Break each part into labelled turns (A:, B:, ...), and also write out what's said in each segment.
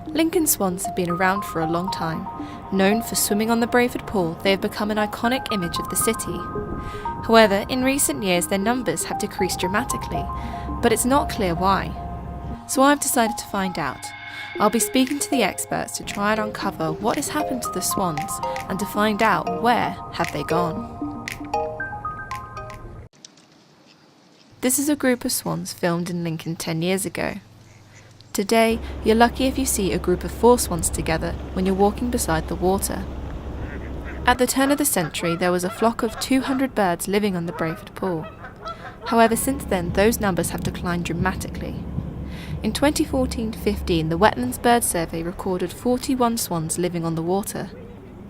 A: Lincoln swans have been around for a long time. Known for swimming on the Brayford Pool, they have become an iconic image of the city. However, in recent years their numbers have decreased dramatically, but it's not clear why. So I've decided to find out. I'll be speaking to the experts to try and uncover what has happened to the swans and to find out where have they gone. This is a group of swans filmed in Lincoln 10 years ago. Today, you're lucky if you see a group of 4 swans together when you're walking beside the water. At the turn of the century, there was a flock of 200 birds living on the Brayford Pool. However, since then, those numbers have declined dramatically. In 2014-15, the Wetlands Bird Survey recorded 41 swans living on the water.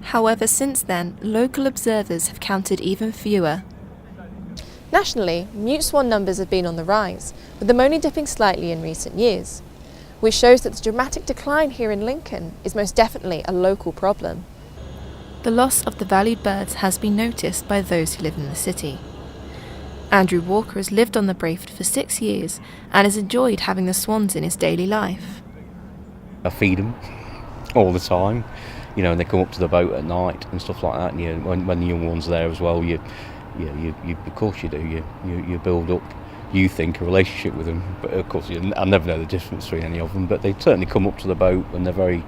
A: However, since then, local observers have counted even fewer. Nationally, mute swan numbers have been on the rise, with them only dipping slightly in recent years, which shows that the dramatic decline here in Lincoln is most definitely a local problem. The loss of the valued birds has been noticed by those who live in the city. Andrew Walker has lived on the Brayford for 6 years and has enjoyed having the swans in his daily life.
B: I feed them all the time, and they come up to the boat at night and stuff like that. And when the young ones are there as well, you of course you do. You build up, you think, a relationship with them. But of course, I never know the difference between any of them. But they certainly come up to the boat and they're very,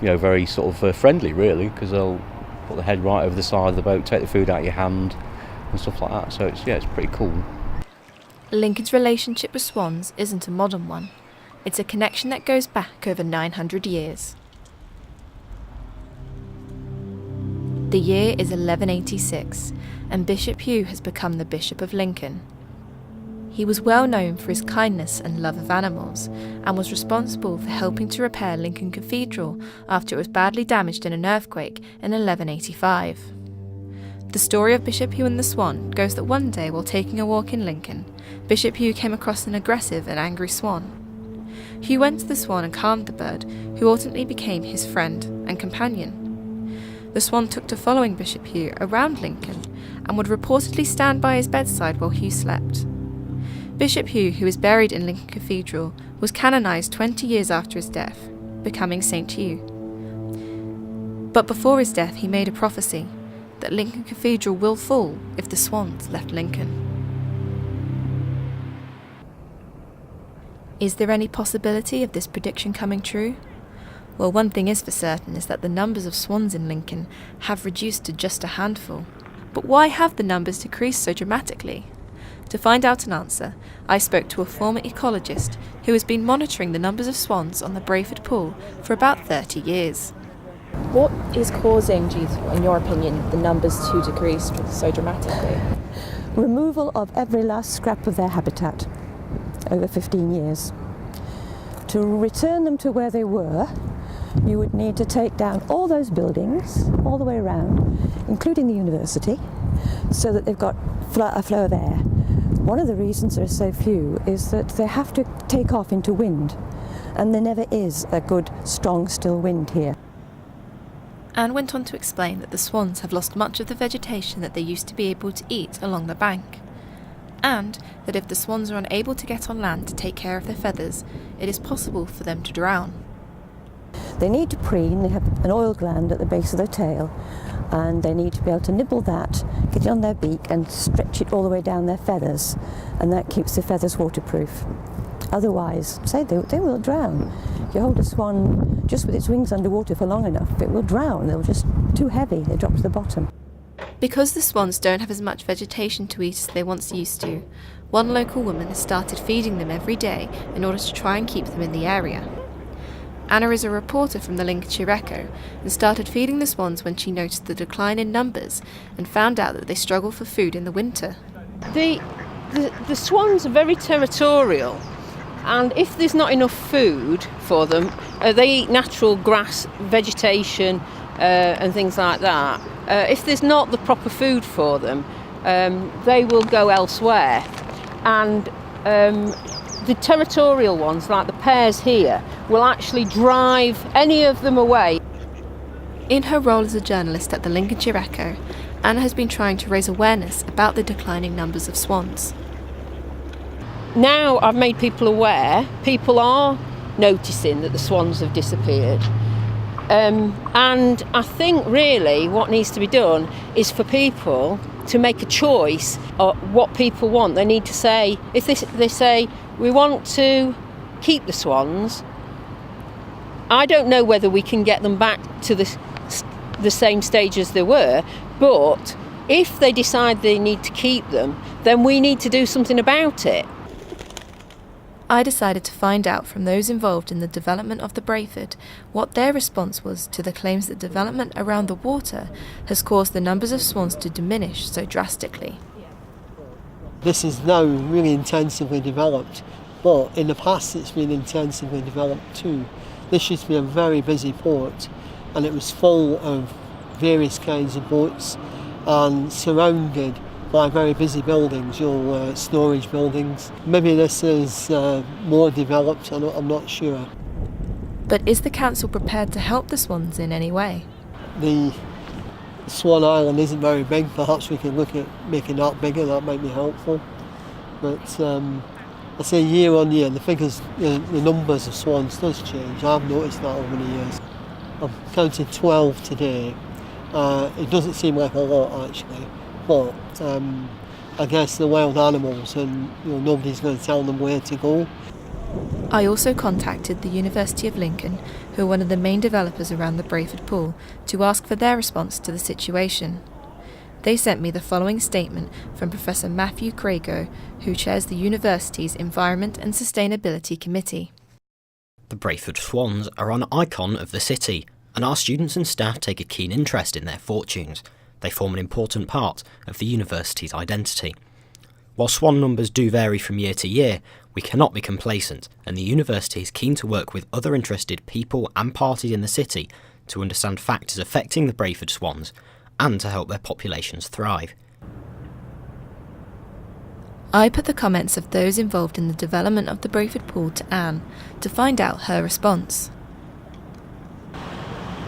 B: very sort of friendly, really, because they'll put their head right over the side of the boat, take the food out of your hand, and stuff like that. So it's pretty cool.
A: Lincoln's relationship with swans isn't a modern one. It's a connection that goes back over 900 years. The year is 1186, and Bishop Hugh has become the Bishop of Lincoln. He was well known for his kindness and love of animals, and was responsible for helping to repair Lincoln Cathedral after it was badly damaged in an earthquake in 1185. The story of Bishop Hugh and the Swan goes that one day while taking a walk in Lincoln, Bishop Hugh came across an aggressive and angry swan. Hugh went to the swan and calmed the bird, who ultimately became his friend and companion. The swan took to following Bishop Hugh around Lincoln and would reportedly stand by his bedside while Hugh slept. Bishop Hugh, who is buried in Lincoln Cathedral, was canonised 20 years after his death, becoming St. Hugh. But before his death he made a prophecy that Lincoln Cathedral will fall if the swans left Lincoln. Is there any possibility of this prediction coming true? Well, one thing is for certain is that the numbers of swans in Lincoln have reduced to just a handful. But why have the numbers decreased so dramatically? To find out an answer, I spoke to a former ecologist who has been monitoring the numbers of swans on the Brayford Pool for about 30 years. What is causing, in your opinion, the numbers to decrease so dramatically?
C: Removal of every last scrap of their habitat over 15 years. To return them to where they were, you would need to take down all those buildings all the way around, including the university, so that they've got a flow of air. One of the reasons there are so few is that they have to take off into wind, and there never is a good, strong, still wind here.
A: Anne went on to explain that the swans have lost much of the vegetation that they used to be able to eat along the bank, and that if the swans are unable to get on land to take care of their feathers, it is possible for them to drown.
C: They need to preen. They have an oil gland at the base of their tail, and they need to be able to nibble that, get it on their beak and stretch it all the way down their feathers, and that keeps the feathers waterproof. Otherwise, they will drown. If you hold a swan just with its wings underwater for long enough, it will drown. They're just too heavy. They drop to the bottom.
A: Because the swans don't have as much vegetation to eat as they once used to, one local woman has started feeding them every day in order to try and keep them in the area. Anna is a reporter from the Lincolnshire Echo and started feeding the swans when she noticed the decline in numbers and found out that they struggle for food in the winter.
D: The swans are very territorial, and if there's not enough food for them, they eat natural grass, vegetation and things like that. If there's not the proper food for them, they will go elsewhere. And the territorial ones, like the pairs here, will actually drive any of them away.
A: In her role as a journalist at the Lincolnshire Echo, Anna has been trying to raise awareness about the declining numbers of swans.
D: Now I've made people aware, people are noticing that the swans have disappeared. And I think really what needs to be done is for people to make a choice of what people want. They need to say, if they say, we want to keep the swans, I don't know whether we can get them back to the same stage as they were, but if they decide they need to keep them, then we need to do something about it.
A: I decided to find out from those involved in the development of the Brayford what their response was to the claims that development around the water has caused the numbers of swans to diminish so drastically.
E: This is now really intensively developed, but in the past it's been intensively developed too. This used to be a very busy port, and it was full of various kinds of boats and surrounded by very busy buildings, storage buildings. Maybe this is more developed, I'm not sure.
A: But is the council prepared to help the swans in any way?
E: The Swan Island isn't very big. Perhaps we can look at making that bigger. That might be helpful. But I say year on year, the figures, the numbers of swans does change. I've noticed that over the years. I've counted 12 today. It doesn't seem like a lot actually, but I guess they're wild animals, and nobody's going to tell them where to go.
A: I also contacted the University of Lincoln, who are one of the main developers around the Brayford Pool, to ask for their response to the situation. They sent me the following statement from Professor Matthew Crago, who chairs the university's Environment and Sustainability Committee.
F: The Brayford swans are an icon of the city, and our students and staff take a keen interest in their fortunes. They form an important part of the university's identity. While swan numbers do vary from year to year, we cannot be complacent, and the university is keen to work with other interested people and parties in the city to understand factors affecting the Brayford swans and to help their populations thrive.
A: I put the comments of those involved in the development of the Brayford Pool to Anne to find out her response.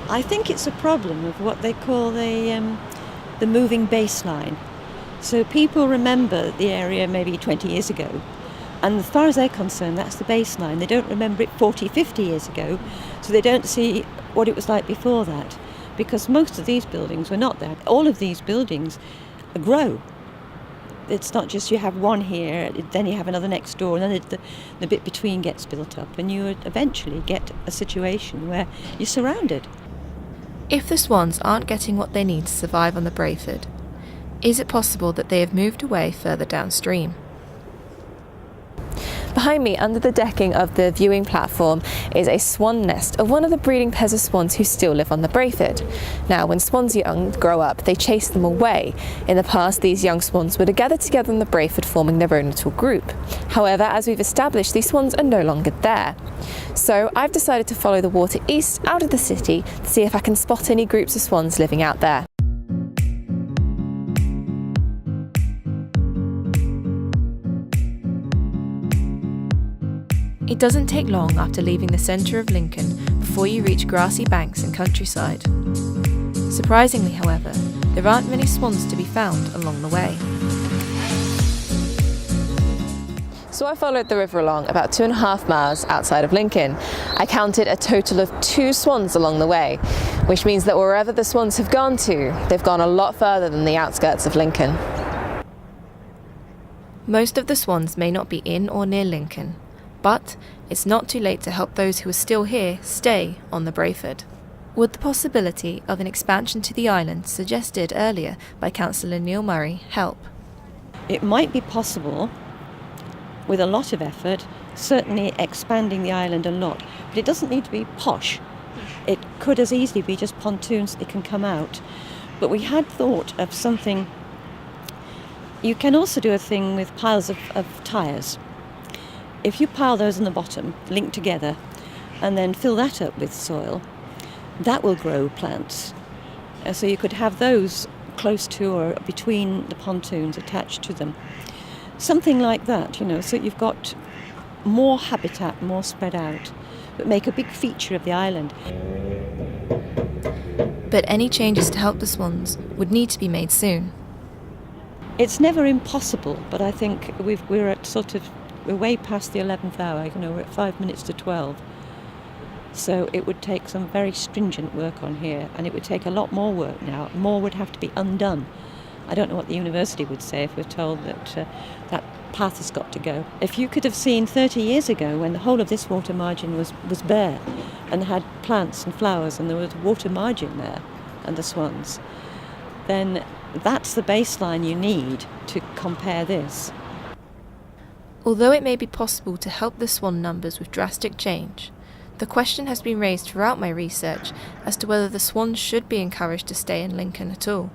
C: I think it's a problem of what they call the moving baseline. So people remember the area maybe 20 years ago, and as far as they're concerned, that's the baseline. They don't remember it 40, 50 years ago, so they don't see what it was like before that, because most of these buildings were not there. All of these buildings grow. It's not just you have one here, then you have another next door, and then the bit between gets built up, and you eventually get a situation where you're surrounded.
A: If the swans aren't getting what they need to survive on the Brayford, is it possible that they have moved away further downstream? Behind me, under the decking of the viewing platform, is a swan nest of one of the breeding pairs of swans who still live on the Brayford. Now, when swans young grow up, they chase them away. In the past, these young swans would have gathered together on the Brayford, forming their own little group. However, as we've established, these swans are no longer there. So I've decided to follow the water east out of the city to see if I can spot any groups of swans living out there. It doesn't take long after leaving the centre of Lincoln before you reach grassy banks and countryside. Surprisingly, however, there aren't many swans to be found along the way. So I followed the river along about 2.5 miles outside of Lincoln. I counted a total of 2 swans along the way, which means that wherever the swans have gone to, they've gone a lot further than the outskirts of Lincoln. Most of the swans may not be in or near Lincoln, but it's not too late to help those who are still here stay on the Brayford. Would the possibility of an expansion to the island suggested earlier by Councillor Neil Murray help?
C: It might be possible, with a lot of effort, certainly expanding the island a lot, but it doesn't need to be posh. It could as easily be just pontoons that can come out. But we had thought of something. You can also do a thing with piles of tyres. If you pile those on the bottom, linked together, and then fill that up with soil, that will grow plants. So you could have those close to or between the pontoons attached to them. Something like that, so you've got more habitat, more spread out, but make a big feature of the island.
A: But any changes to help the swans would need to be made soon.
C: It's never impossible, but I think we're way past the 11th hour, we're at 5 minutes to 12. So it would take some very stringent work on here, and it would take a lot more work now. More would have to be undone. I don't know what the university would say if we're told that that path has got to go. If you could have seen 30 years ago when the whole of this water margin was bare and had plants and flowers and there was water margin there and the swans, then that's the baseline you need to compare this.
A: Although it may be possible to help the swan numbers with drastic change, the question has been raised throughout my research as to whether the swans should be encouraged to stay in Lincoln at all.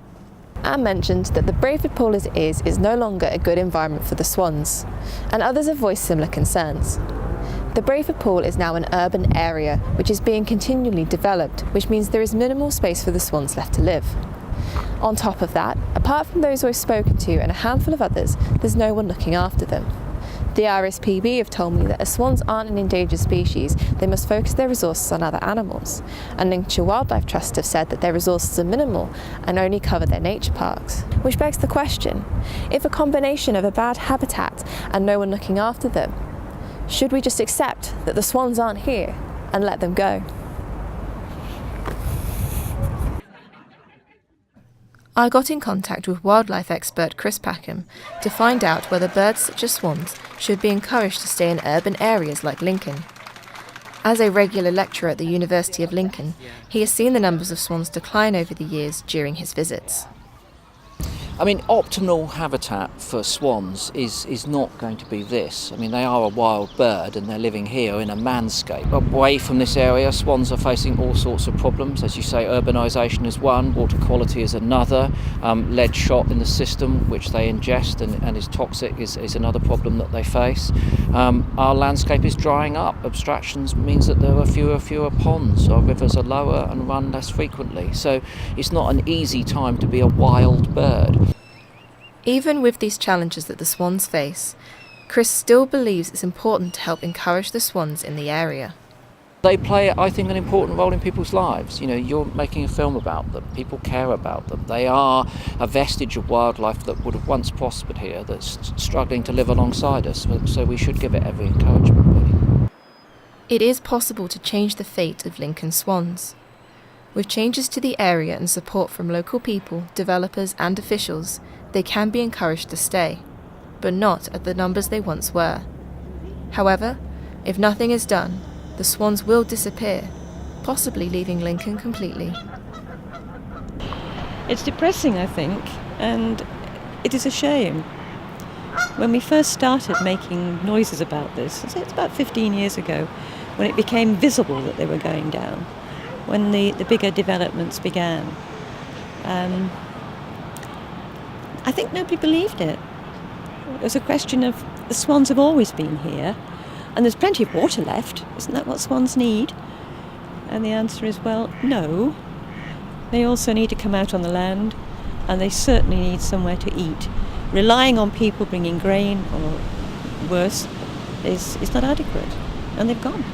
A: Anne mentioned that the Brayford Pool as it is no longer a good environment for the swans, and others have voiced similar concerns. The Brayford Pool is now an urban area which is being continually developed, which means there is minimal space for the swans left to live. On top of that, apart from those I've spoken to and a handful of others, there's no one looking after them. The RSPB have told me that as swans aren't an endangered species, they must focus their resources on other animals, and Lincolnshire Wildlife Trust have said that their resources are minimal and only cover their nature parks. Which begs the question, if a combination of a bad habitat and no one looking after them, should we just accept that the swans aren't here and let them go? I got in contact with wildlife expert Chris Packham to find out whether birds such as swans should be encouraged to stay in urban areas like Lincoln. As a regular lecturer at the University of Lincoln, he has seen the numbers of swans decline over the years during his visits.
G: I mean, optimal habitat for swans is not going to be this. I mean, they are a wild bird and they're living here in a manscape. Away from this area, swans are facing all sorts of problems. As you say, urbanisation is one, water quality is another, lead shot in the system, which they ingest and is toxic, is another problem that they face. Our landscape is drying up. Abstractions means that there are fewer ponds, our rivers are lower and run less frequently. So it's not an easy time to be a wild bird.
A: Even with these challenges that the swans face, Chris still believes it's important to help encourage the swans in the area.
G: They play, I think, an important role in people's lives. You know, you're making a film about them, people care about them. They are a vestige of wildlife that would have once prospered here, that's struggling to live alongside us, so we should give it every encouragement, really.
A: It is possible to change the fate of Lincoln swans. With changes to the area and support from local people, developers and officials, they can be encouraged to stay, but not at the numbers they once were. However, if nothing is done, the swans will disappear, possibly leaving Lincoln completely.
C: It's depressing, I think, and it is a shame. When we first started making noises about this, it's about 15 years ago, when it became visible that they were going down, when the bigger developments began. I think nobody believed it. It was a question of the swans have always been here and there's plenty of water left. Isn't that what swans need? And the answer is, well, no. They also need to come out on the land and they certainly need somewhere to eat. Relying on people bringing grain or worse is not adequate, and they've gone.